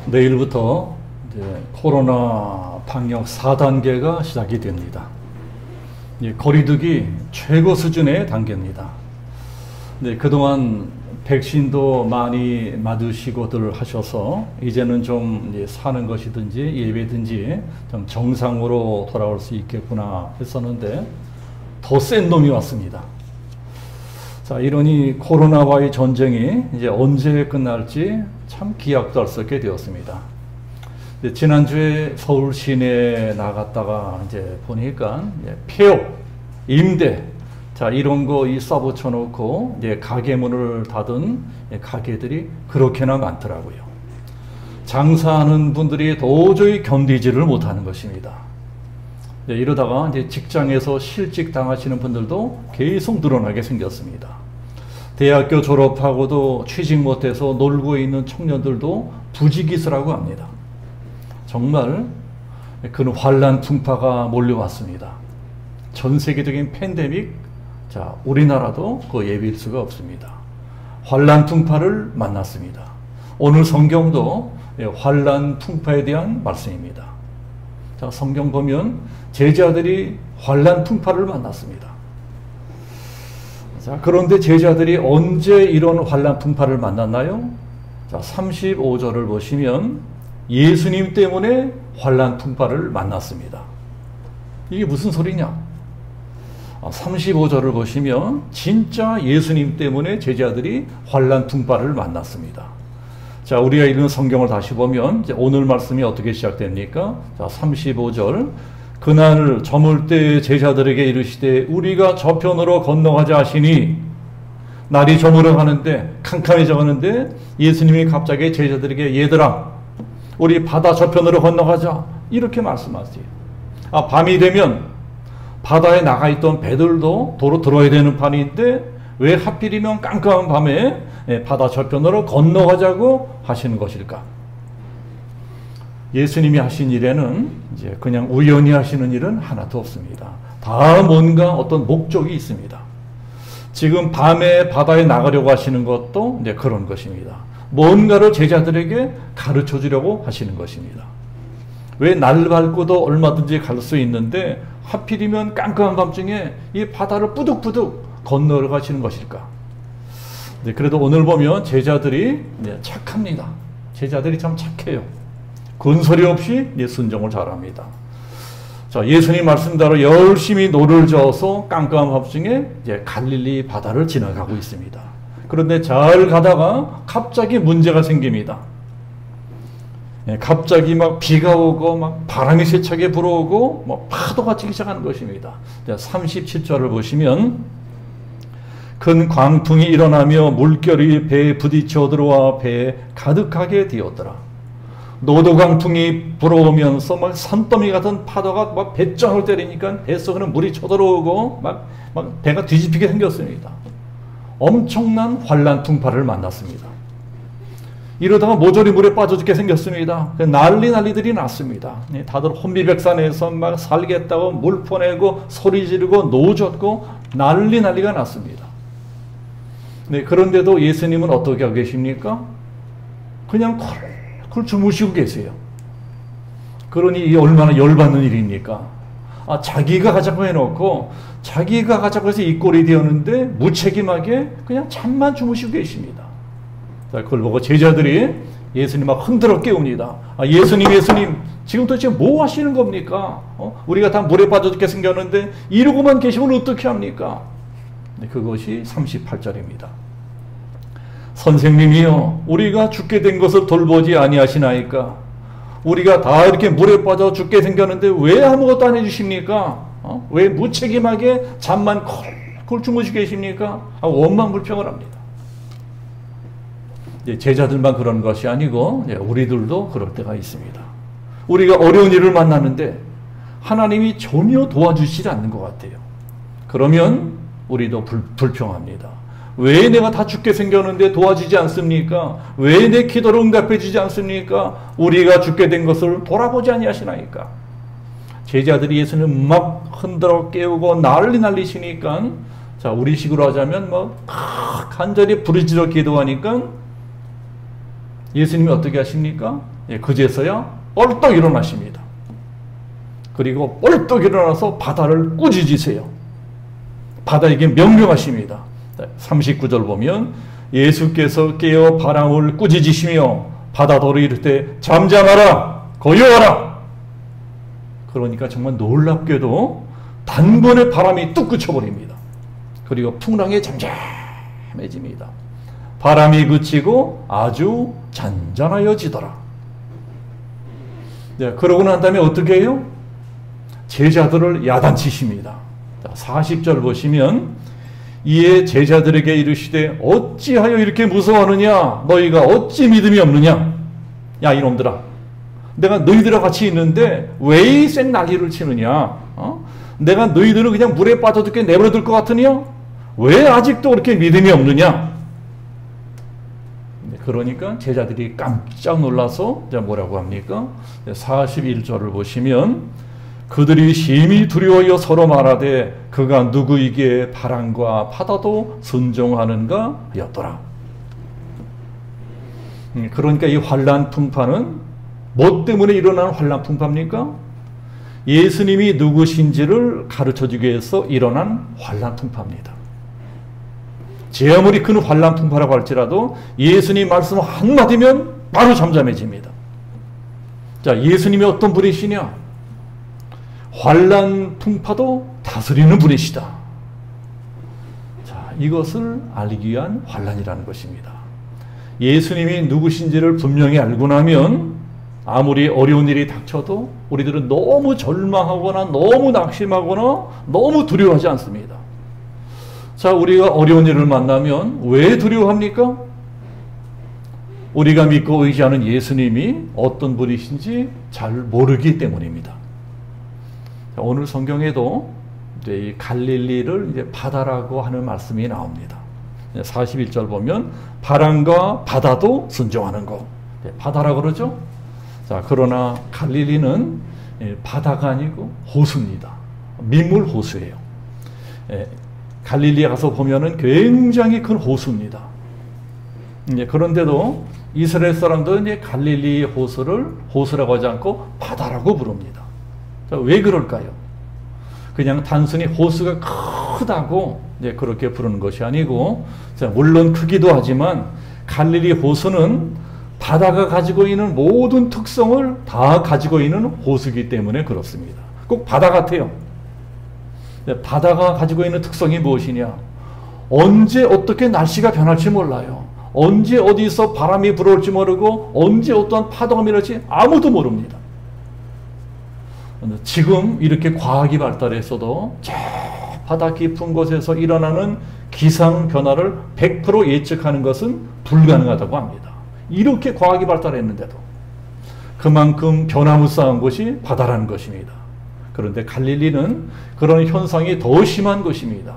내일부터 이제 코로나 방역 4단계가 시작이 됩니다. 거리두기 최고 수준의 단계입니다. 그동안 백신도 많이 맞으시고들 하셔서 이제는 좀 사는 것이든지 예배든지 좀 정상으로 돌아올 수 있겠구나 했었는데 더 센 놈이 왔습니다. 자, 이러니 코로나와의 전쟁이 이제 언제 끝날지 참 기약도 할 수 없게 되었습니다. 지난주에 서울 시내에 나갔다가 이제 보니까 폐업, 임대, 자, 이런 거 써붙여 놓고 이제 가게 문을 닫은 가게들이 그렇게나 많더라고요. 장사하는 분들이 도저히 견디지를 못하는 것입니다. 이러다가 이제 직장에서 실직 당하시는 분들도 계속 늘어나게 생겼습니다. 대학교 졸업하고도 취직 못해서 놀고 있는 청년들도 부지기수라고 합니다. 정말 그 환란 풍파가 몰려왔습니다. 전 세계적인 팬데믹, 자, 우리나라도 그 예비일 수가 없습니다. 환란 풍파를 만났습니다. 오늘 성경도 환란 풍파에 대한 말씀입니다. 자, 성경 보면 제자들이 환란 풍파를 만났습니다. 자, 그런데 제자들이 언제 이런 환란 풍파를 만났나요? 자, 35절을 보시면 예수님 때문에 환란 풍파를 만났습니다. 이게 무슨 소리냐? 35절을 보시면 진짜 예수님 때문에 제자들이 환란 풍파를 만났습니다. 자, 우리가 읽은 성경을 다시 보면 이제 오늘 말씀이 어떻게 시작됩니까? 자, 35절. 그날 저물 때 제자들에게 이르시되 우리가 저편으로 건너가자 하시니, 날이 저물어 가는데 캄캄해져 가는데 예수님이 갑자기 제자들에게 얘들아 우리 바다 저편으로 건너가자 이렇게 말씀하세요. 밤이 되면 바다에 나가 있던 배들도 도로 들어야 되는 판인데 왜 하필이면 깜깜한 밤에 바다 저편으로 건너가자고 하시는 것일까? 예수님이 하신 일에는 이제 그냥 우연히 하시는 일은 하나도 없습니다. 다 뭔가 어떤 목적이 있습니다. 지금 밤에 바다에 나가려고 하시는 것도 이제 그런 것입니다. 뭔가를 제자들에게 가르쳐 주려고 하시는 것입니다. 왜 날 밝고도 얼마든지 갈 수 있는데 하필이면 깜깜한 밤중에 이 바다를 뿌득뿌득 건너러 가시는 것일까? 그래도 오늘 보면 제자들이 착합니다. 제자들이 참 착해요. 군소리 없이 순종을 잘합니다. 자, 예수님 말씀대로 열심히 노를 저어서 깜깜한 밤중에 이제 갈릴리 바다를 지나가고 있습니다. 그런데 잘 가다가 갑자기 문제가 생깁니다. 갑자기 막 비가 오고 막 바람이 세차게 불어오고 뭐 파도가 치기 시작하는 것입니다. 37절을 보시면 큰 광풍이 일어나며 물결이 배에 부딪혀 들어와 배에 가득하게 되었더라. 노도광풍이 불어오면서 막 산더미 같은 파도가 막 배짱을 때리니까 뱃속에는 물이 쳐들어오고 막 배가 뒤집히게 생겼습니다. 엄청난 환란 풍파를 만났습니다. 이러다가 모조리 물에 빠져 죽게 생겼습니다. 난리들이 났습니다. 다들 혼비백산에서 막 살겠다고 물 퍼내고 소리 지르고 노젓고 난리가 났습니다. 그런데도 예수님은 어떻게 하고 계십니까? 그냥 쿨 주무시고 계세요. 그러니 이게 얼마나 열받는 일입니까? 자기가 가자고 해놓고 자기가 가자고 해서 이 꼴이 되었는데 무책임하게 그냥 잠만 주무시고 계십니다. 자, 그걸 보고 제자들이 예수님 막 흔들어 깨웁니다. 예수님 지금 도대체 뭐 하시는 겁니까? 우리가 다 물에 빠져 죽게 생겼는데 이러고만 계시면 어떻게 합니까? 그것이 38절입니다. 선생님이여 우리가 죽게 된 것을 돌보지 아니하시나이까? 우리가 다 이렇게 물에 빠져 죽게 생겼는데 왜 아무것도 안 해주십니까? 왜 무책임하게 잠만 콜콜 주무시고 계십니까? 원망불평을 합니다. 제자들만 그런 것이 아니고 우리들도 그럴 때가 있습니다. 우리가 어려운 일을 만나는데 하나님이 전혀 도와주시지 않는 것 같아요. 그러면 우리도 불평합니다. 왜 내가 다 죽게 생겼는데 도와주지 않습니까? 왜 내 기도를 응답해 주지 않습니까? 우리가 죽게 된 것을 돌아보지 아니하시나이까? 제자들이 예수님 막 흔들어 깨우고 난리시니까, 자, 우리 식으로 하자면 간절히 부르짖어 기도하니까 예수님이 어떻게 하십니까? 예, 그제서야 벌떡 일어나십니다. 그리고 벌떡 일어나서 바다를 꾸짖으세요. 바다에게 명령하십니다. 39절 보면 예수께서 깨어 바람을 꾸짖으시며 바다더러 이르되 잠잠하라 고요하라. 그러니까 정말 놀랍게도 단번에 바람이 뚝 그쳐버립니다. 그리고 풍랑이 잠잠해집니다. 바람이 그치고 아주 잔잔하여지더라. 네, 그러고 난 다음에 어떻게 해요? 제자들을 야단치십니다. 40절 보시면 이에 제자들에게 이르시되 어찌하여 이렇게 무서워하느냐? 너희가 어찌 믿음이 없느냐? 야 이놈들아, 내가 너희들과 같이 있는데 왜 이 생나귀를 치느냐? 내가 너희들을 그냥 물에 빠져들게 내버려둘 것 같으냐? 왜 아직도 그렇게 믿음이 없느냐? 그러니까 제자들이 깜짝 놀라서 뭐라고 합니까? 41절을 보시면 그들이 심히 두려워하여 서로 말하되 그가 누구에게 바람과 바다도 순종하는가 하였더라. 그러니까 이 환난 풍파는 뭐 때문에 일어나는 환난 풍파입니까? 예수님이 누구신지를 가르쳐주기 위해서 일어난 환난 풍파입니다. 제 아무리 큰 환난 풍파라고 할지라도 예수님 말씀 한마디면 바로 잠잠해집니다. 자, 예수님이 어떤 분이시냐? 환난 풍파도 다스리는 분이시다. 자, 이것을 알기 위한 환난이라는 것입니다. 예수님이 누구신지를 분명히 알고 나면 아무리 어려운 일이 닥쳐도 우리들은 너무 절망하거나 너무 낙심하거나 너무 두려워하지 않습니다. 자, 우리가 어려운 일을 만나면 왜 두려워합니까? 우리가 믿고 의지하는 예수님이 어떤 분이신지 잘 모르기 때문입니다. 자, 오늘 성경에도 이제 이 갈릴리를 이제 바다라고 하는 말씀이 나옵니다. 41절 보면 바람과 바다도 순종하는 것. 바다라고 그러죠? 자, 그러나 갈릴리는 바다가 아니고 호수입니다. 민물 호수예요. 갈릴리에 가서 보면은 굉장히 큰 호수입니다. 그런데도 이스라엘 사람들은 이제 갈릴리 호수를 호수라고 하지 않고 바다라고 부릅니다. 자, 왜 그럴까요? 그냥 단순히 호수가 크다고 그렇게 부르는 것이 아니고, 자, 물론 크기도 하지만 갈릴리 호수는 바다가 가지고 있는 모든 특성을 다 가지고 있는 호수이기 때문에 그렇습니다. 꼭 바다 같아요. 바다가 가지고 있는 특성이 무엇이냐? 언제 어떻게 날씨가 변할지 몰라요. 언제 어디서 바람이 불어올지 모르고 언제 어떠한 파도가 밀을지 아무도 모릅니다. 지금 이렇게 과학이 발달했어도 저 바다 깊은 곳에서 일어나는 기상 변화를 100% 예측하는 것은 불가능하다고 합니다. 이렇게 과학이 발달했는데도 그만큼 변화무쌍한 곳이 바다라는 것입니다. 그런데 갈릴리는 그런 현상이 더 심한 것입니다.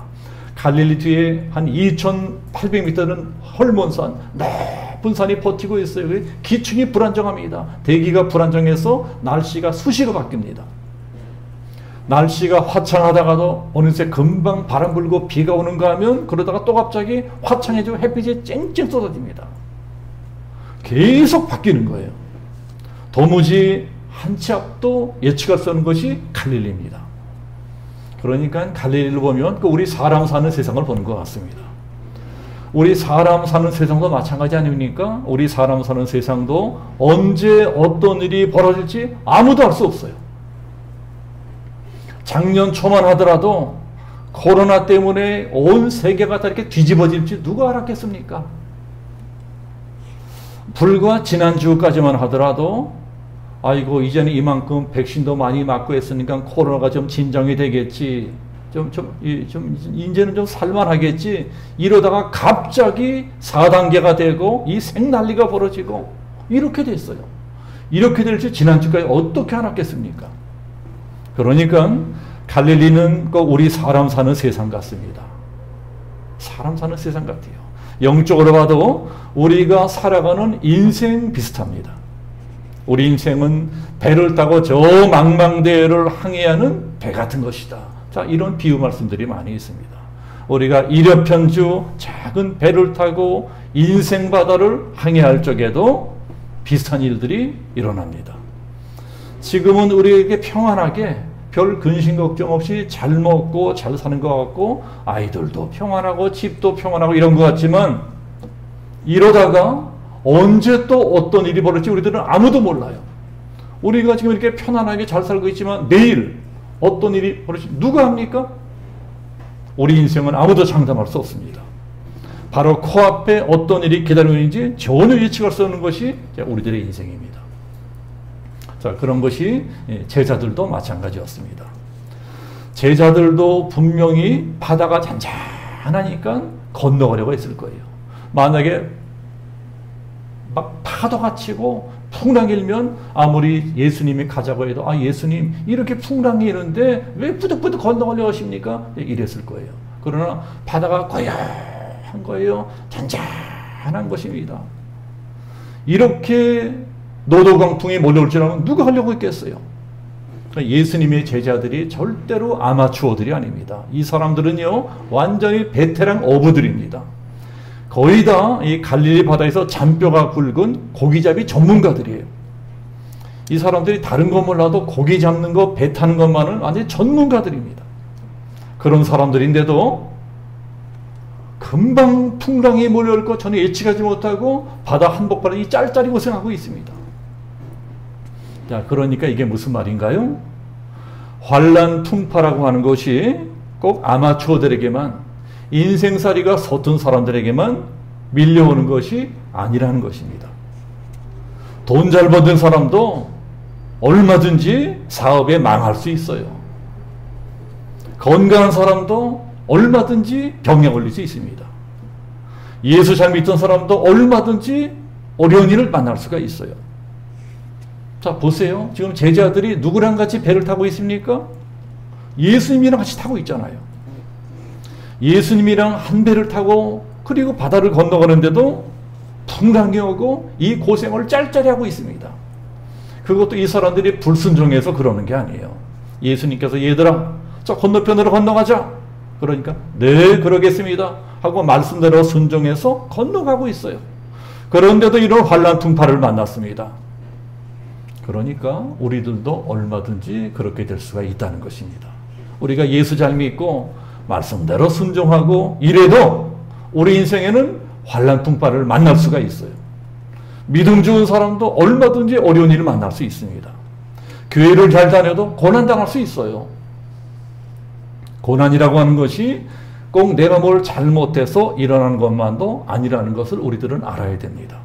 갈릴리 뒤에 한 2,800m는 헐몬산, 높은 산이 버티고 있어요. 기충이 불안정합니다. 대기가 불안정해서 날씨가 수시로 바뀝니다. 날씨가 화창하다가도 어느새 금방 바람 불고 비가 오는가 하면 그러다가 또 갑자기 화창해지고 햇빛이 쨍쨍 쏟아집니다. 계속 바뀌는 거예요. 도무지 한 치 앞도 예측할 수 없는 것이 갈릴리입니다. 그러니까 갈릴리를 보면 우리 사람 사는 세상을 보는 것 같습니다. 우리 사람 사는 세상도 마찬가지 아닙니까? 우리 사람 사는 세상도 언제 어떤 일이 벌어질지 아무도 알 수 없어요. 작년 초만 하더라도 코로나 때문에 온 세계가 다 이렇게 뒤집어질지 누가 알았겠습니까? 불과 지난주까지만 하더라도 아이고 이제는 이만큼 백신도 많이 맞고 했으니까 코로나가 좀 진정이 되겠지, 이제는 좀 살만하겠지, 이러다가 갑자기 4단계가 되고 이 생난리가 벌어지고 이렇게 됐어요. 이렇게 될지 지난주까지 어떻게 알았겠습니까? 그러니까 갈릴리는 우리 사람 사는 세상 같습니다. 사람 사는 세상 같아요. 영적으로 봐도 우리가 살아가는 인생 비슷합니다. 우리 인생은 배를 타고 저 망망대해를 항해하는 배 같은 것이다. 자, 이런 비유 말씀들이 많이 있습니다. 우리가 이려편주 작은 배를 타고 인생 바다를 항해할 적에도 비슷한 일들이 일어납니다. 지금은 우리에게 평안하게 별 근심 걱정 없이 잘 먹고 잘 사는 것 같고 아이들도 평안하고 집도 평안하고 이런 것 같지만 이러다가 언제 또 어떤 일이 벌어질지 우리들은 아무도 몰라요. 우리가 지금 이렇게 편안하게 잘 살고 있지만 내일 어떤 일이 벌어질지 누가 합니까? 우리 인생은 아무도 장담할 수 없습니다. 바로 코앞에 어떤 일이 기다리고 있는지 전혀 예측할 수 없는 것이 우리들의 인생입니다. 자, 그런 것이 제자들도 마찬가지였습니다. 제자들도 분명히 바다가 잔잔하니까 건너가려고 했을 거예요. 만약에 막 파도가 치고 풍랑이 일면 아무리 예수님이 가자고 해도 예수님 이렇게 풍랑이 이는데 왜 부득부득 건너가려고 하십니까? 이랬을 거예요. 그러나 바다가 고요한 거예요. 잔잔한 것입니다. 이렇게 노도강풍이 몰려올 줄 알면 누가 하려고 했겠어요? 예수님의 제자들이 절대로 아마추어들이 아닙니다. 이 사람들은요 완전히 베테랑 어부들입니다. 거의 다 이 갈릴리 바다에서 잔뼈가 굵은 고기잡이 전문가들이에요. 이 사람들이 다른 거 몰라도 고기 잡는 거, 배 타는 것만은 완전히 전문가들입니다. 그런 사람들인데도 금방 풍랑이 몰려올 것 전혀 예측하지 못하고 바다 한복판에 짤짤이 고생하고 있습니다. 자, 그러니까 이게 무슨 말인가요? 환란 풍파라고 하는 것이 꼭 아마추어들에게만 인생살이가 서툰 사람들에게만 밀려오는 것이 아니라는 것입니다. 돈 잘 버는 사람도 얼마든지 사업에 망할 수 있어요. 건강한 사람도 얼마든지 병에 걸릴 수 있습니다. 예수 잘 믿던 사람도 얼마든지 어려운 일을 만날 수가 있어요. 자, 보세요. 지금 제자들이 누구랑 같이 배를 타고 있습니까? 예수님이랑 같이 타고 있잖아요. 예수님이랑 한 배를 타고 그리고 바다를 건너가는데도 풍랑이 오고 이 고생을 짤짤이 하고 있습니다. 그것도 이 사람들이 불순종해서 그러는 게 아니에요. 예수님께서 얘들아 저 건너편으로 건너가자. 그러니까 네 그러겠습니다 하고 말씀대로 순종해서 건너가고 있어요. 그런데도 이런 환란 풍파를 만났습니다. 그러니까 우리들도 얼마든지 그렇게 될 수가 있다는 것입니다. 우리가 예수 잘 믿고 말씀대로 순종하고 이래도 우리 인생에는 환란 풍파를 만날 수가 있어요. 믿음 좋은 사람도 얼마든지 어려운 일을 만날 수 있습니다. 교회를 잘 다녀도 고난당할 수 있어요. 고난이라고 하는 것이 꼭 내가 뭘 잘못해서 일어나는 것만도 아니라는 것을 우리들은 알아야 됩니다.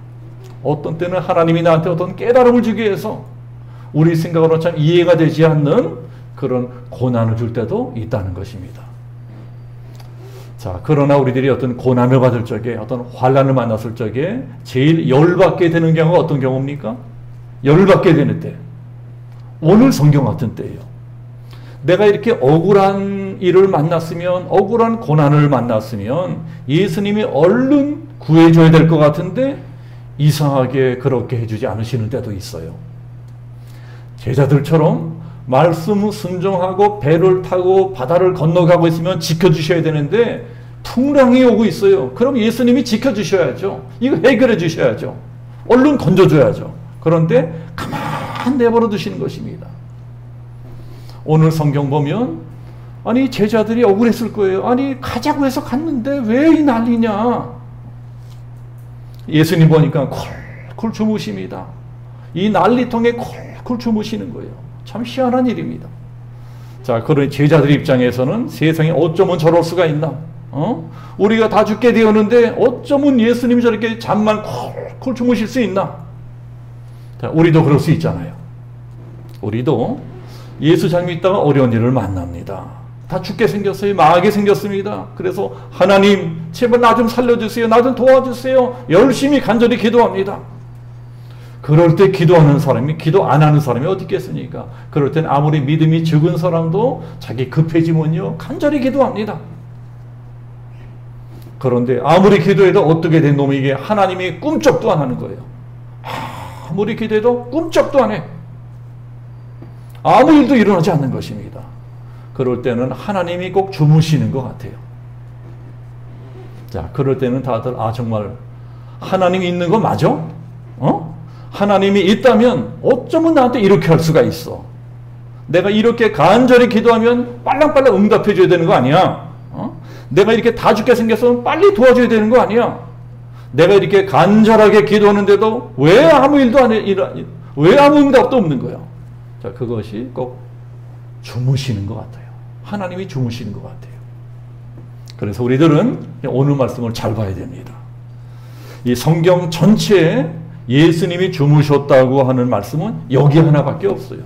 어떤 때는 하나님이 나한테 어떤 깨달음을 주기 위해서 우리 생각으로 참 이해가 되지 않는 그런 고난을 줄 때도 있다는 것입니다. 자, 그러나 우리들이 어떤 고난을 받을 적에 어떤 환난을 만났을 적에 제일 열받게 되는 경우가 어떤 경우입니까? 열받게 되는 때. 오늘 성경 같은 때예요. 내가 이렇게 억울한 일을 만났으면 억울한 고난을 만났으면 예수님이 얼른 구해줘야 될 것 같은데 이상하게 그렇게 해주지 않으시는 때도 있어요. 제자들처럼 말씀 순종하고 배를 타고 바다를 건너가고 있으면 지켜주셔야 되는데 풍랑이 오고 있어요. 그럼 예수님이 지켜주셔야죠. 이거 해결해 주셔야죠. 얼른 건져줘야죠. 그런데 가만 내버려 두시는 것입니다. 오늘 성경 보면 아니 제자들이 억울했을 거예요. 아니 가자고 해서 갔는데 왜 이 난리냐. 예수님 보니까 콜콜 주무십니다. 이 난리통에 콜콜 주무시는 거예요. 참 희한한 일입니다. 자, 그런 제자들 입장에서는 세상에 어쩌면 저럴 수가 있나? 우리가 다 죽게 되었는데 어쩌면 예수님이 저렇게 잠만 콜콜 주무실 수 있나? 자, 우리도 그럴 수 있잖아요. 우리도 예수 잘 믿다가 어려운 일을 만납니다. 다 죽게 생겼어요. 망하게 생겼습니다. 그래서 하나님 제발 나 좀 살려주세요. 나 좀 도와주세요. 열심히 간절히 기도합니다. 그럴 때 기도하는 사람이 기도 안 하는 사람이 어디 있겠습니까? 그럴 땐 아무리 믿음이 적은 사람도 자기 급해지면요 간절히 기도합니다. 그런데 아무리 기도해도 어떻게 된 놈에게 하나님이 꿈쩍도 안 하는 거예요. 아무리 기도해도 꿈쩍도 안 해. 아무 일도 일어나지 않는 것입니다. 그럴 때는 하나님이 꼭 주무시는 것 같아요. 자, 그럴 때는 다들 정말 하나님이 있는 거 맞아? 하나님이 있다면 어쩌면 나한테 이렇게 할 수가 있어. 내가 이렇게 간절히 기도하면 빨랑빨랑 응답해 줘야 되는 거 아니야? 내가 이렇게 다 죽게 생겼으면 빨리 도와줘야 되는 거 아니야? 내가 이렇게 간절하게 기도하는데도 왜 아무 일도 안 해? 왜 아무 응답도 없는 거야? 자, 그것이 꼭 주무시는 것 같아요. 하나님이 주무시는 것 같아요. 그래서 우리들은 오늘 말씀을 잘 봐야 됩니다. 이 성경 전체에 예수님이 주무셨다고 하는 말씀은 여기 하나밖에 없어요.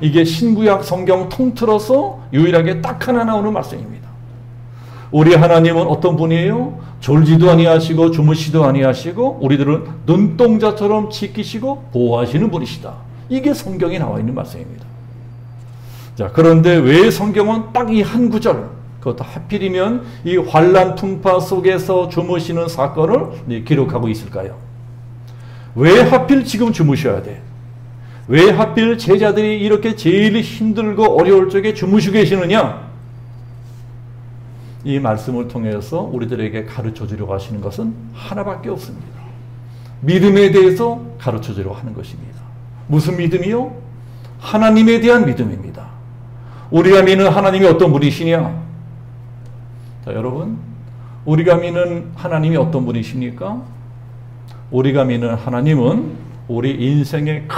이게 신구약 성경 통틀어서 유일하게 딱 하나 나오는 말씀입니다. 우리 하나님은 어떤 분이에요? 졸지도 아니하시고 주무시도 아니하시고 우리들은 눈동자처럼 지키시고 보호하시는 분이시다. 이게 성경에 나와 있는 말씀입니다. 자, 그런데 왜 성경은 딱 이 한 구절, 그것도 하필이면 이 환난 풍파 속에서 주무시는 사건을 기록하고 있을까요? 왜 하필 지금 주무셔야 돼? 왜 하필 제자들이 이렇게 제일 힘들고 어려울 적에 주무시고 계시느냐? 이 말씀을 통해서 우리들에게 가르쳐 주려고 하시는 것은 하나밖에 없습니다. 믿음에 대해서 가르쳐 주려고 하는 것입니다. 무슨 믿음이요? 하나님에 대한 믿음입니다. 우리가 믿는 하나님이 어떤 분이시냐? 자, 여러분, 우리가 믿는 하나님이 어떤 분이십니까? 우리가 믿는 하나님은 우리 인생의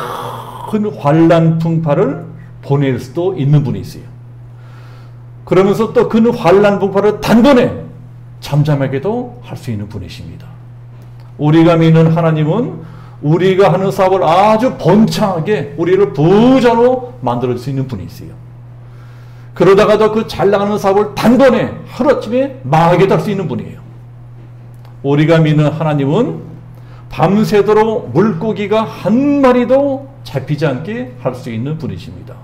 큰 환난 풍파를 보낼 수도 있는 분이세요. 그러면서 또 그 환난 풍파를 단번에 잠잠하게도 할 수 있는 분이십니다. 우리가 믿는 하나님은 우리가 하는 사업을 아주 번창하게 우리를 부자로 만들 수 있는 분이세요. 그러다가도 그 잘 나가는 사업을 단번에 하루아침에 망하게 할 수 있는 분이에요. 우리가 믿는 하나님은 밤새도록 물고기가 한 마리도 잡히지 않게 할 수 있는 분이십니다.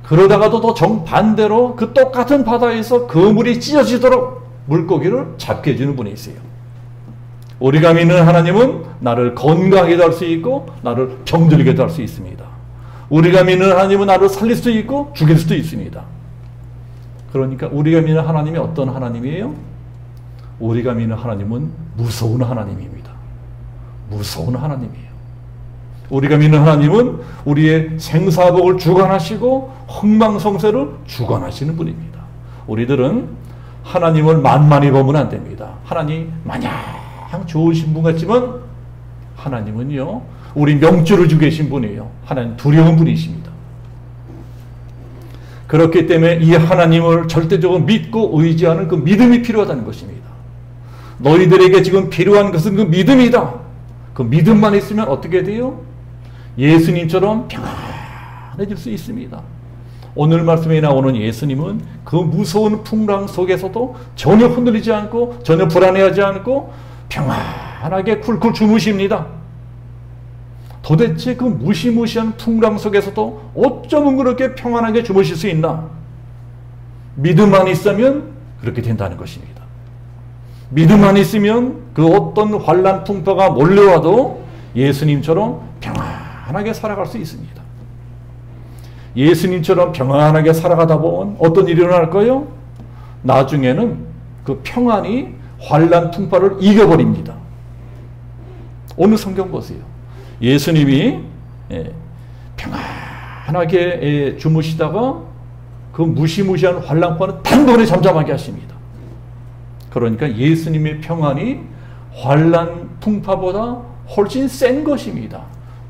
그러다가도 또 정반대로 그 똑같은 바다에서 그물이 찢어지도록 물고기를 잡게 해주는 분이세요. 우리가 믿는 하나님은 나를 건강하게 할 수 있고 나를 병들게 할 수 있습니다. 우리가 믿는 하나님은 나를 살릴 수도 있고 죽일 수도 있습니다. 그러니까 우리가 믿는 하나님이 어떤 하나님이에요? 우리가 믿는 하나님은 무서운 하나님입니다. 무서운 하나님이에요. 우리가 믿는 하나님은 우리의 생사복을 주관하시고 흥망성쇠를 주관하시는 분입니다. 우리들은 하나님을 만만히 보면 안 됩니다. 하나님 마냥 좋으신 분 같지만 하나님은요, 우리 명줄을 주고 계신 분이에요. 하나님 두려운 분이십니다. 그렇기 때문에 이 하나님을 절대적으로 믿고 의지하는 그 믿음이 필요하다는 것입니다. 너희들에게 지금 필요한 것은 그 믿음이다. 그 믿음만 있으면 어떻게 돼요? 예수님처럼 평안해질 수 있습니다. 오늘 말씀에 나오는 예수님은 그 무서운 풍랑 속에서도 전혀 흔들리지 않고 전혀 불안해하지 않고 평안하게 쿨쿨 주무십니다. 도대체 그 무시무시한 풍랑 속에서도 어쩌면 그렇게 평안하게 주무실 수 있나? 믿음만 있으면 그렇게 된다는 것입니다. 믿음만 있으면 그 어떤 환난 풍파가 몰려와도 예수님처럼 평안하게 살아갈 수 있습니다. 예수님처럼 평안하게 살아가다 보면 어떤 일이 일어날까요? 나중에는 그 평안이 환난 풍파를 이겨버립니다. 오늘 성경 보세요. 예수님이 평안하게 주무시다가 그 무시무시한 환난풍파는 단번에 잠잠하게 하십니다. 그러니까 예수님의 평안이 환난 풍파보다 훨씬 센 것입니다.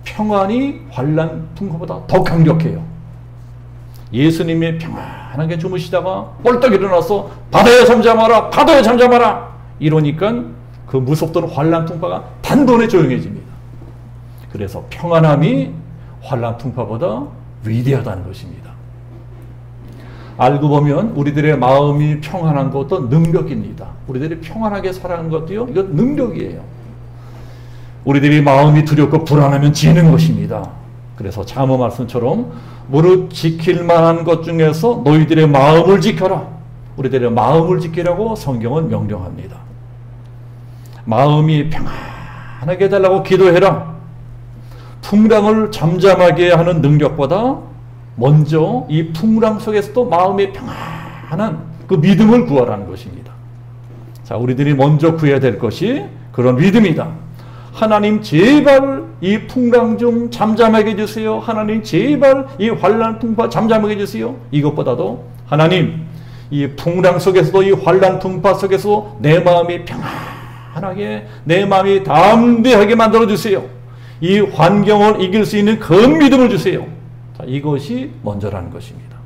평안이 환난 풍파보다 더 강력해요. 예수님이 평안하게 주무시다가 뻘떡 일어나서 바다에 잠잠하라, 바다에 잠잠하라 이러니까 그 무섭던 환난 풍파가 단번에 조용해집니다. 그래서 평안함이 환난 풍파보다 위대하다는 것입니다. 알고 보면 우리들의 마음이 평안한 것도 능력입니다. 우리들이 평안하게 살아가는 것도요, 이건 능력이에요. 우리들이 마음이 두렵고 불안하면 지는 것입니다. 그래서 잠언 말씀처럼 무릇 지킬 만한 것 중에서 너희들의 마음을 지켜라. 우리들의 마음을 지키라고 성경은 명령합니다. 마음이 평안하게 해달라고 기도해라. 풍랑을 잠잠하게 하는 능력보다 먼저 이 풍랑 속에서도 마음의 평안한 그 믿음을 구하라는 것입니다. 자, 우리들이 먼저 구해야 될 것이 그런 믿음이다. 하나님 제발 이 풍랑 좀 잠잠하게 해주세요. 하나님 제발 이 환난 풍파 잠잠하게 해주세요. 이것보다도 하나님 이 풍랑 속에서도 이 환난 풍파 속에서 내 마음이 평안하게 내 마음이 담대하게 만들어주세요. 이 환경을 이길 수 있는 그 믿음을 주세요. 자, 이것이 먼저라는 것입니다.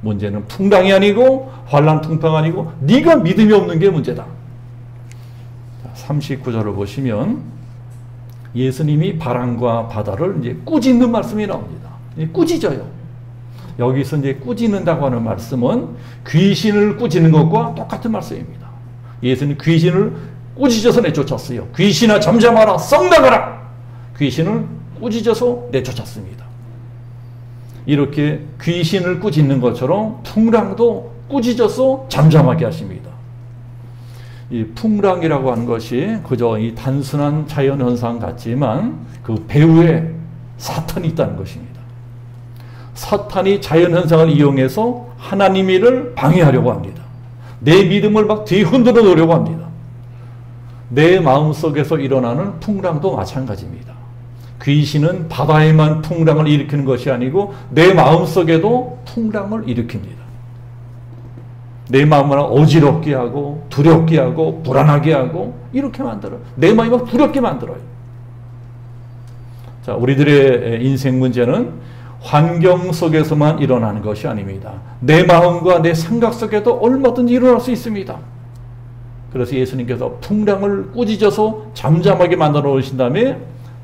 문제는 풍랑이 아니고 환난 풍파가 아니고 네가 믿음이 없는 게 문제다. 39절을 보시면 예수님이 바람과 바다를 이제 꾸짖는 말씀이 나옵니다. 꾸짖어요. 여기서 이제 꾸짖는다고 하는 말씀은 귀신을 꾸짖는 것과 똑같은 말씀입니다. 예수님 귀신을 꾸짖어서 내쫓았어요. 귀신아 잠잠하라, 썩 나가라. 귀신을 꾸짖어서 내쫓았습니다. 이렇게 귀신을 꾸짖는 것처럼 풍랑도 꾸짖어서 잠잠하게 하십니다. 이 풍랑이라고 하는 것이 그저 이 단순한 자연현상 같지만 그 배후에 사탄이 있다는 것입니다. 사탄이 자연현상을 이용해서 하나님 일을 방해하려고 합니다. 내 믿음을 막 뒤흔들어 놓으려고 합니다. 내 마음속에서 일어나는 풍랑도 마찬가지입니다. 귀신은 바다에만 풍랑을 일으키는 것이 아니고 내 마음속에도 풍랑을 일으킵니다. 내 마음을 어지럽게 하고 두렵게 하고 불안하게 하고 이렇게 만들어요. 내 마음이 막 두렵게 만들어요. 자, 우리들의 인생 문제는 환경 속에서만 일어나는 것이 아닙니다. 내 마음과 내 생각 속에도 얼마든지 일어날 수 있습니다. 그래서 예수님께서 풍랑을 꾸짖어서 잠잠하게 만들어 놓으신 다음에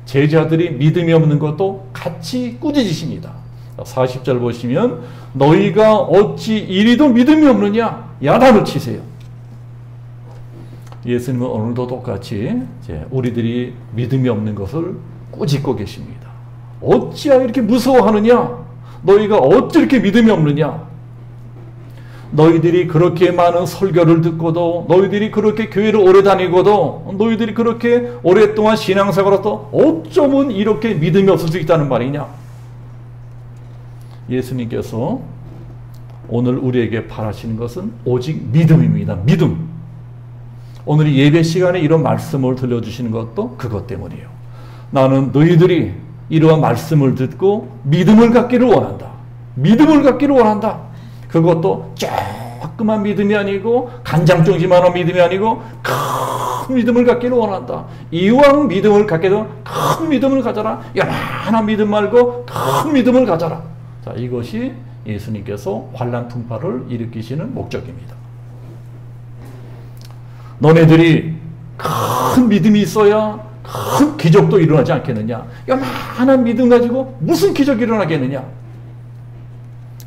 제자들이 믿음이 없는 것도 같이 꾸짖으십니다. 40절 보시면 너희가 어찌 이리도 믿음이 없느냐 야단을 치세요. 예수님은 오늘도 똑같이 우리들이 믿음이 없는 것을 꾸짖고 계십니다. 어찌야 이렇게 무서워하느냐? 너희가 어찌 이렇게 믿음이 없느냐? 너희들이 그렇게 많은 설교를 듣고도 너희들이 그렇게 교회를 오래 다니고도 너희들이 그렇게 오랫동안 신앙생활해도 어쩌면 이렇게 믿음이 없을 수 있다는 말이냐? 예수님께서 오늘 우리에게 바라시는 것은 오직 믿음입니다. 믿음. 오늘 이 예배 시간에 이런 말씀을 들려주시는 것도 그것 때문이에요. 나는 너희들이 이러한 말씀을 듣고 믿음을 갖기를 원한다. 믿음을 갖기를 원한다. 그것도 조그만 믿음이 아니고 간장종지만한 믿음이 아니고 큰 믿음을 갖기를 원한다. 이왕 믿음을 갖게 되면 큰 믿음을 가져라. 요만한 믿음 말고 큰 믿음을 가져라. 자, 이것이 예수님께서 환난 풍파를 일으키시는 목적입니다. 너네들이 큰 믿음이 있어야 큰 기적도 일어나지 않겠느냐? 요만한 믿음 가지고 무슨 기적이 일어나겠느냐?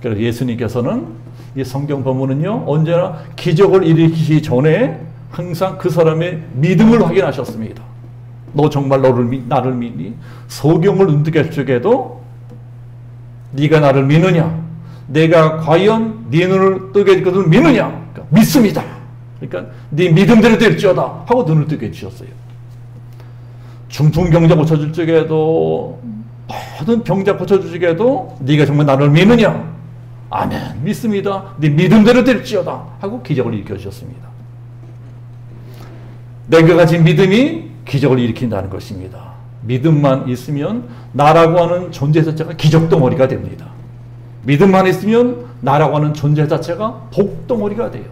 그래서 예수님께서는 이 성경 본문은요, 언제나 기적을 일으키기 전에 항상 그 사람의 믿음을 확인하셨습니다. 너 정말 나를 믿니? 소경을 눈뜨게 적에도 네가 나를 믿느냐? 내가 과연 네 눈을 뜨게 할 것을 믿느냐? 그러니까 믿습니다. 그러니까 네 믿음대로 될지어다 하고 눈을 뜨게 해주셨어요. 중풍병자 고쳐줄 적에도 모든 병자 고쳐줄 적에도 네가 정말 나를 믿느냐? 아멘, 믿습니다. 네 믿음대로 될지어다 하고 기적을 일으켜 주셨습니다. 내가 가진 믿음이 기적을 일으킨다는 것입니다. 믿음만 있으면 나라고 하는 존재 자체가 기적덩어리가 됩니다. 믿음만 있으면 나라고 하는 존재 자체가 복덩어리가 돼요.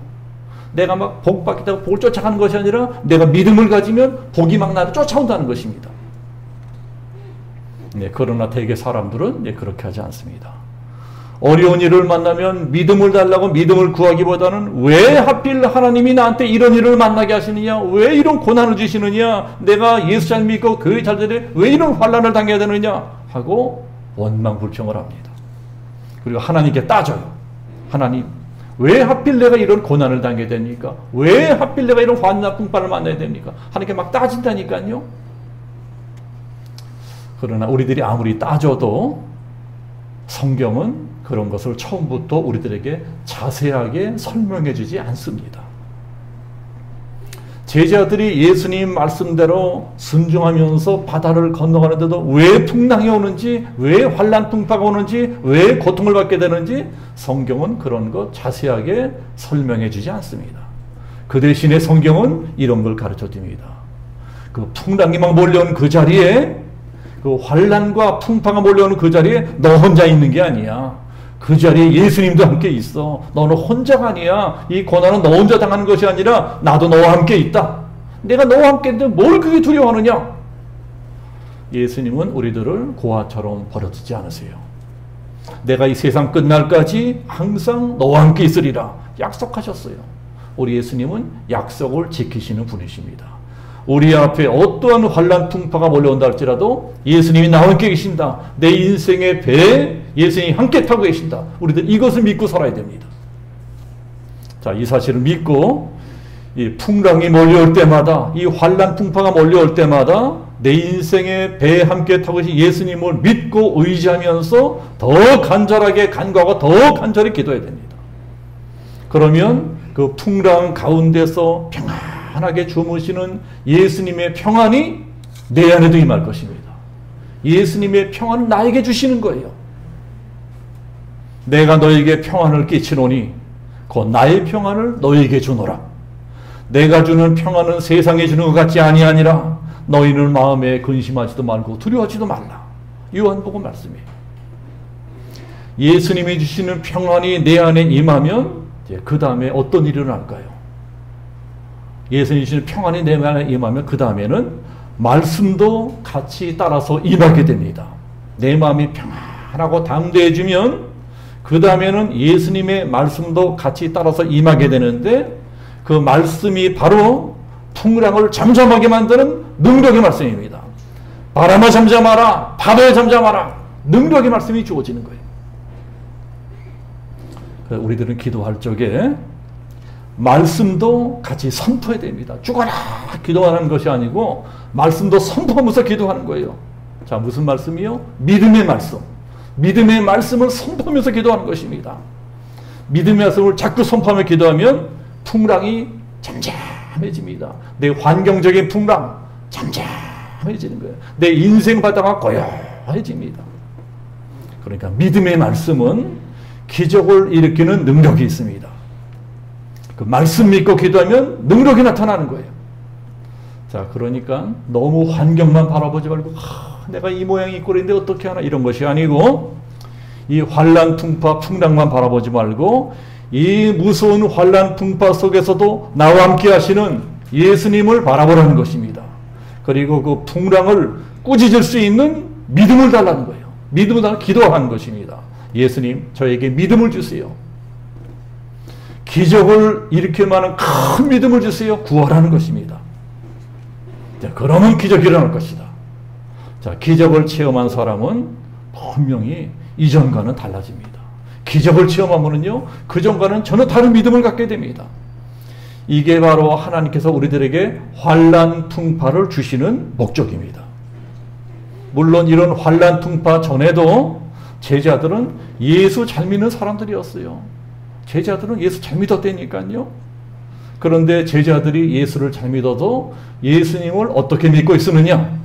내가 막 복 받겠다고 복을 쫓아가는 것이 아니라 내가 믿음을 가지면 복이 막 나를 쫓아온다는 것입니다. 네, 그러나 대개 사람들은 그렇게 하지 않습니다. 어려운 일을 만나면 믿음을 달라고 믿음을 구하기보다는 왜 하필 하나님이 나한테 이런 일을 만나게 하시느냐? 왜 이런 고난을 주시느냐? 내가 예수 잘 믿고 교회 잘 되는데 왜 이런 환난을 당해야 되느냐? 하고 원망불평을 합니다. 그리고 하나님께 따져요. 하나님, 왜 하필 내가 이런 고난을 당해야 됩니까? 왜 하필 내가 이런 환난 풍파를 만나야 됩니까? 하나님께 막 따진다니까요. 그러나 우리들이 아무리 따져도 성경은 그런 것을 처음부터 우리들에게 자세하게 설명해 주지 않습니다. 제자들이 예수님 말씀대로 순종하면서 바다를 건너가는데도 왜 풍랑이 오는지, 왜 환난 풍파가 오는지, 왜 고통을 받게 되는지 성경은 그런 것 자세하게 설명해 주지 않습니다. 그 대신에 성경은 이런 걸 가르쳐 줍니다. 그 풍랑이 막 몰려오는 그 자리에, 그 환란과 풍파가 몰려오는 그 자리에 너 혼자 있는 게 아니야. 그 자리에 예수님도 함께 있어. 너는 혼자가 아니야. 이 고난은 너 혼자 당하는 것이 아니라 나도 너와 함께 있다. 내가 너와 함께 있는데 뭘 그게 두려워하느냐? 예수님은 우리들을 고아처럼 버려두지 않으세요. 내가 이 세상 끝날까지 항상 너와 함께 있으리라 약속하셨어요. 우리 예수님은 약속을 지키시는 분이십니다. 우리 앞에 어떠한 환란 풍파가 몰려온다 할지라도 예수님이 나와 함께 계신다. 내 인생의 배에 예수님이 함께 타고 계신다. 우리들 이것을 믿고 살아야 됩니다. 자, 이 사실을 믿고 이 풍랑이 몰려올 때마다, 이 환란 풍파가 몰려올 때마다 내 인생의 배에 함께 타고 계신 예수님을 믿고 의지하면서 더 간절하게 간구하고 더 간절히 기도해야 됩니다. 그러면 그 풍랑 가운데서 평안하게 주무시는 예수님의 평안이 내 안에도 임할 것입니다. 예수님의 평안을 나에게 주시는 거예요. 내가 너에게 평안을 끼치노니 곧 나의 평안을 너에게 주노라. 내가 주는 평안은 세상에 주는 것 같지 아니하니라. 너희는 마음에 근심하지도 말고 두려워하지도 말라. 요한복음 말씀이에요. 예수님이 주시는 평안이 내 안에 임하면 그 다음에 어떤 일이 일어날까요? 예수님이 주시는 평안이 내 안에 임하면 그 다음에는 말씀도 같이 따라서 임하게 됩니다. 내 마음이 평안하고 담대해지면 그 다음에는 예수님의 말씀도 같이 따라서 임하게 되는데, 그 말씀이 바로 풍랑을 잠잠하게 만드는 능력의 말씀입니다. 바람아 잠잠하라, 파도에 잠잠하라. 능력의 말씀이 주어지는 거예요. 우리들은 기도할 적에 말씀도 같이 선포해야 됩니다. 죽어라 기도하는 것이 아니고 말씀도 선포하면서 기도하는 거예요. 자, 무슨 말씀이요? 믿음의 말씀. 믿음의 말씀을 선포하면서 기도하는 것입니다. 믿음의 말씀을 자꾸 선포하며 기도하면 풍랑이 잠잠해집니다. 내 환경적인 풍랑 잠잠해지는 거예요. 내 인생 바다가 고요해집니다. 그러니까 믿음의 말씀은 기적을 일으키는 능력이 있습니다. 그 말씀 믿고 기도하면 능력이 나타나는 거예요. 자, 그러니까 너무 환경만 바라보지 말고 내가 이 모양이 이 꼴인데 어떻게 하나 이런 것이 아니고, 이 환란 풍파 풍랑만 바라보지 말고 이 무서운 환란 풍파 속에서도 나와 함께 하시는 예수님을 바라보라는 것입니다. 그리고 그 풍랑을 꾸짖을 수 있는 믿음을 달라는 거예요. 믿음을 달라 기도하는 것입니다. 예수님, 저에게 믿음을 주세요. 기적을 일으킬 만한 큰 믿음을 주세요. 구하라는 것입니다. 자, 그러면 기적이 일어날 것이다. 자, 기적을 체험한 사람은 분명히 이전과는 달라집니다. 기적을 체험하면요, 그전과는 전혀 다른 믿음을 갖게 됩니다. 이게 바로 하나님께서 우리들에게 환란 풍파를 주시는 목적입니다. 물론 이런 환란 풍파 전에도 제자들은 예수 잘 믿는 사람들이었어요. 제자들은 예수 잘 믿었다니까요. 그런데 제자들이 예수를 잘 믿어도 예수님을 어떻게 믿고 있었느냐?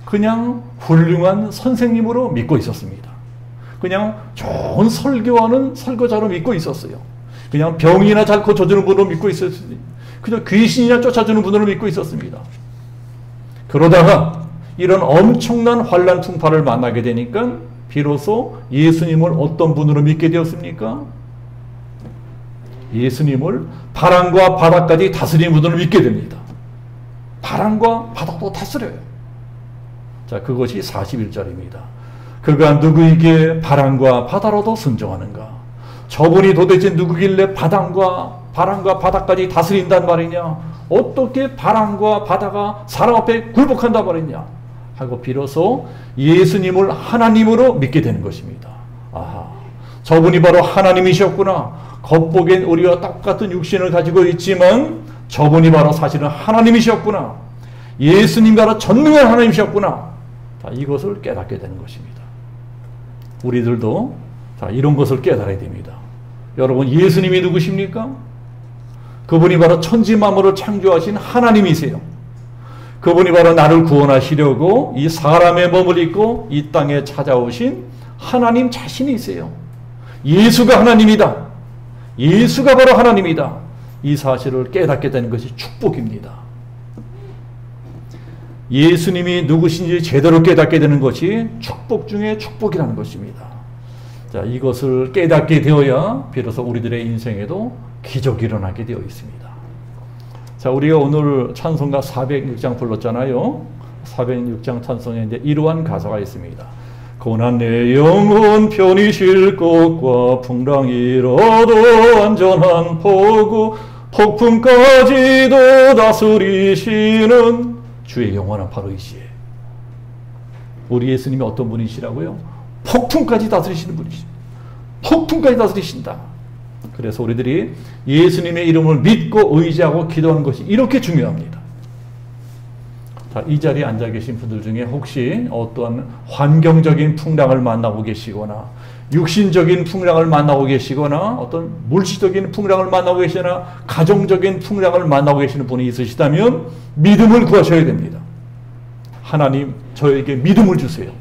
그냥 훌륭한 선생님으로 믿고 있었습니다. 그냥 좋은 설교하는 설교자로 믿고 있었어요. 그냥 병이나 잘 고쳐주는 분으로 믿고 있었어요. 그냥 귀신이나 쫓아주는 분으로 믿고 있었습니다. 그러다가 이런 엄청난 환란 풍파를 만나게 되니까 비로소 예수님을 어떤 분으로 믿게 되었습니까? 예수님을 바람과 바다까지 다스리는 분으로 믿게 됩니다. 바람과 바다도 다스려요. 자, 그것이 41절입니다. 그가 누구에게 바람과 바다로도 순종하는가? 저분이 도대체 누구길래 바람과 바다까지 다스린단 말이냐? 어떻게 바람과 바다가 사람 앞에 굴복한단 말이냐? 하고 비로소 예수님을 하나님으로 믿게 되는 것입니다. 아하, 저분이 바로 하나님이셨구나. 겉보기엔 우리와 똑같은 육신을 가지고 있지만 저분이 바로 사실은 하나님이셨구나. 예수님과는 전능한 하나님이셨구나. 자, 이것을 깨닫게 되는 것입니다. 우리들도 자, 이런 것을 깨달아야 됩니다. 여러분, 예수님이 누구십니까? 그분이 바로 천지 만물을 창조하신 하나님이세요. 그분이 바로 나를 구원하시려고 이 사람의 몸을 입고 이 땅에 찾아오신 하나님 자신이세요. 예수가 하나님이다. 예수가 바로 하나님이다. 이 사실을 깨닫게 되는 것이 축복입니다. 예수님이 누구신지 제대로 깨닫게 되는 것이 축복 중에 축복이라는 것입니다. 자, 이것을 깨닫게 되어야 비로소 우리들의 인생에도 기적이 일어나게 되어 있습니다. 자, 우리가 오늘 찬송가 406장 불렀잖아요. 406장 찬송에 이제 이러한 가사가 있습니다. 고난 내 영혼 편히 쉴 곳과 풍랑이라도 안전한 포구 폭풍까지도 다스리시는 주의 영원한 바로 이시에. 우리 예수님이 어떤 분이시라고요? 폭풍까지 다스리시는 분이십니다. 폭풍까지 다스리신다. 그래서 우리들이 예수님의 이름을 믿고 의지하고 기도하는 것이 이렇게 중요합니다. 자, 이 자리에 앉아 계신 분들 중에 혹시 어떠한 환경적인 풍랑을 만나고 계시거나 육신적인 풍랑을 만나고 계시거나 어떤 물질적인 풍랑을 만나고 계시거나 가정적인 풍랑을 만나고 계시는 분이 있으시다면 믿음을 구하셔야 됩니다. 하나님, 저에게 믿음을 주세요.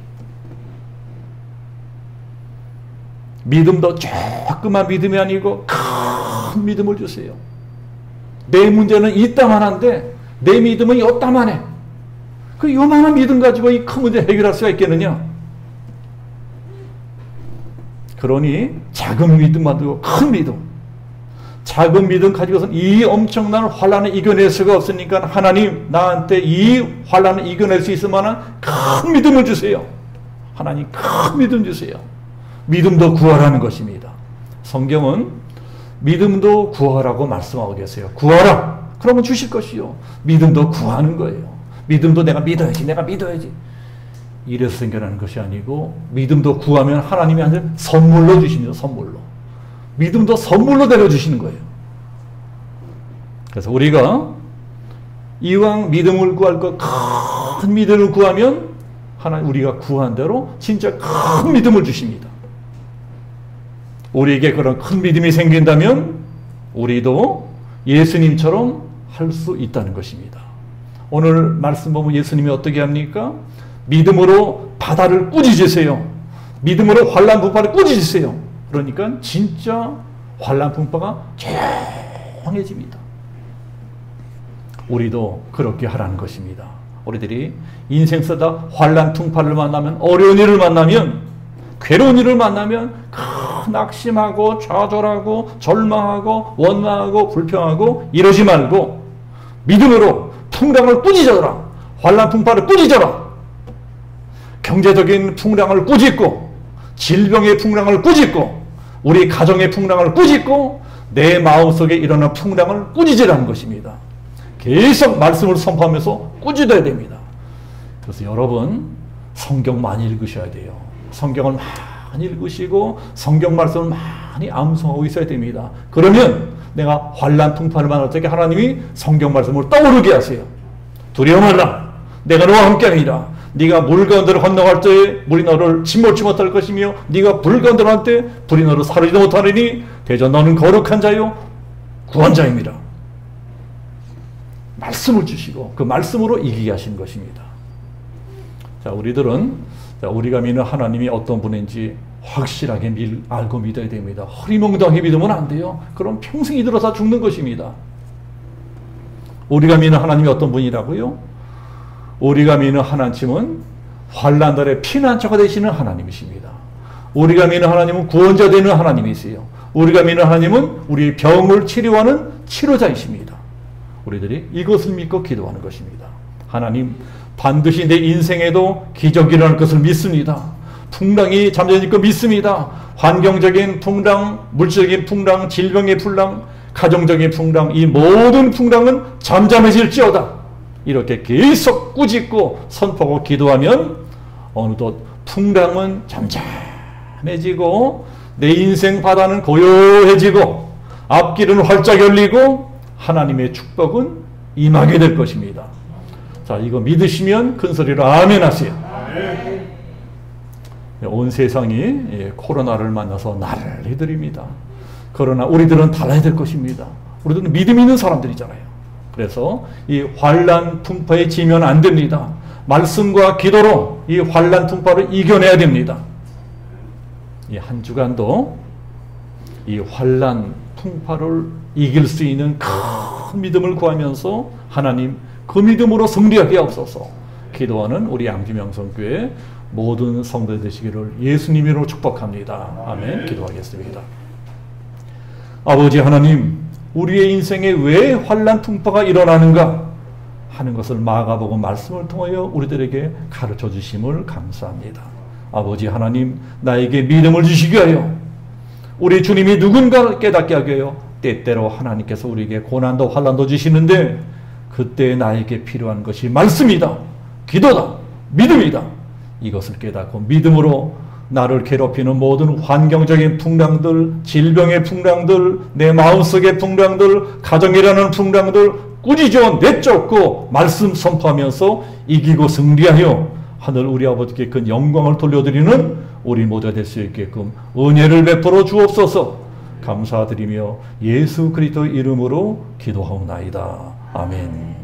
믿음도 조그만 믿음이 아니고 큰 믿음을 주세요. 내 문제는 이따만한데 내 믿음은 이따만해. 그 요만한 믿음 가지고 이 큰 문제 해결할 수가 있겠느냐? 그러니 작은 믿음만 두고 큰 믿음. 작은 믿음 가지고서는 이 엄청난 환란을 이겨낼 수가 없으니까 하나님, 나한테 이 환란을 이겨낼 수 있을 만한 큰 믿음을 주세요. 하나님, 큰 믿음 주세요. 믿음도 구하라는 것입니다. 성경은 믿음도 구하라고 말씀하고 계세요. 구하라. 그러면 주실 것이요. 믿음도 구하는 거예요. 믿음도 내가 믿어야지, 내가 믿어야지. 이래서 생겨나는 것이 아니고 믿음도 구하면 하나님이 한테 선물로 주십니다. 선물로. 믿음도 선물로 내려주시는 거예요. 그래서 우리가 이왕 믿음을 구할 것, 큰 믿음을 구하면 하나님 우리가 구한 대로 진짜 큰 믿음을 주십니다. 우리에게 그런 큰 믿음이 생긴다면 우리도 예수님처럼 할 수 있다는 것입니다. 오늘 말씀 보면 예수님이 어떻게 합니까? 믿음으로 바다를 꾸짖으세요. 믿음으로 환난 풍파를 꾸짖으세요. 그러니까 진짜 환난 풍파가 조용해집니다. 우리도 그렇게 하라는 것입니다. 우리들이 인생 쓰다 환난 풍파를 만나면, 어려운 일을 만나면, 괴로운 일을 만나면 낙심하고 좌절하고 절망하고 원망하고 불평하고 이러지 말고 믿음으로 풍랑을 꾸짖어라. 환난 풍파를 꾸짖어라. 경제적인 풍랑을 꾸짖고 질병의 풍랑을 꾸짖고 우리 가정의 풍랑을 꾸짖고 내 마음속에 일어난 풍랑을 꾸짖으라는 것입니다. 계속 말씀을 선포하면서 꾸짖어야 됩니다. 그래서 여러분 성경 많이 읽으셔야 돼요. 성경을 많이 읽으시고 성경 말씀을 많이 암송하고 있어야 됩니다. 그러면 내가 환난 풍파를 만날 때 하나님이 성경 말씀을 떠오르게 하세요. 두려워 말라. 내가 너와 함께하리라. 네가 물 가운데를 건너갈 때에 물이 너를 침몰치 못할 것이며 네가 불 가운데로 갈 때 불이 너를 사르지도 못하리니 대저 너는 거룩한 자요 구원자입니다. 말씀을 주시고 그 말씀으로 이기게 하신 것입니다. 자, 우리들은 우리가 믿는 하나님이 어떤 분인지 확실하게 알고 믿어야 됩니다. 허리몽당하게 믿으면 안 돼요. 그럼 평생 이대로 다 죽는 것입니다. 우리가 믿는 하나님이 어떤 분이라고요? 우리가 믿는 하나님은 환난달에 피난처가 되시는 하나님이십니다. 우리가 믿는 하나님은 구원자 되는 하나님이세요. 우리가 믿는 하나님은 우리 병을 치료하는 치료자이십니다. 우리들이 이것을 믿고 기도하는 것입니다. 하나님, 반드시 내 인생에도 기적이 일어날 것을 믿습니다. 풍랑이 잠잠할 것 믿습니다. 환경적인 풍랑, 물질적인 풍랑, 질병의 풍랑, 가정적인 풍랑, 이 모든 풍랑은 잠잠해질지어다. 이렇게 계속 꾸짖고 선포하고 기도하면 어느덧 풍랑은 잠잠해지고 내 인생 바다는 고요해지고 앞길은 활짝 열리고 하나님의 축복은 임하게 될 것입니다. 자, 이거 믿으시면 큰 소리로 아멘 하세요. 온 세상이 코로나를 만나서 난리들입니다. 그러나 우리들은 달라야 될 것입니다. 우리들은 믿음 있는 사람들이잖아요. 그래서 이 환난 풍파에 지면 안 됩니다. 말씀과 기도로 이 환난 풍파를 이겨내야 됩니다. 이 한 주간도 이 환난 풍파를 이길 수 있는 큰 믿음을 구하면서 하나님 그 믿음으로 승리하게 하옵소서. 기도하는 우리 양지명성교회 모든 성도 되시기를 예수님 이름으로 축복합니다. 아멘. 기도하겠습니다. 아버지 하나님, 우리의 인생에 왜 환난 풍파가 일어나는가 하는 것을 마가복음 말씀을 통하여 우리들에게 가르쳐 주심을 감사합니다. 아버지 하나님, 나에게 믿음을 주시게 하여 우리 주님이 누군가를 깨닫게 하게 하여 때때로 하나님께서 우리에게 고난도 환난도 주시는데 그때 나에게 필요한 것이 말씀이다, 기도다, 믿음이다. 이것을 깨닫고 믿음으로 나를 괴롭히는 모든 환경적인 풍랑들, 질병의 풍랑들, 내 마음속의 풍랑들, 가정이라는 풍랑들 꾸짖어 내쫓고 말씀 선포하면서 이기고 승리하여 하늘 우리 아버지께 큰 영광을 돌려드리는 우리 모두가 될 수 있게끔 은혜를 베풀어 주옵소서. 감사드리며 예수 그리스도 이름으로 기도하옵나이다. 아멘.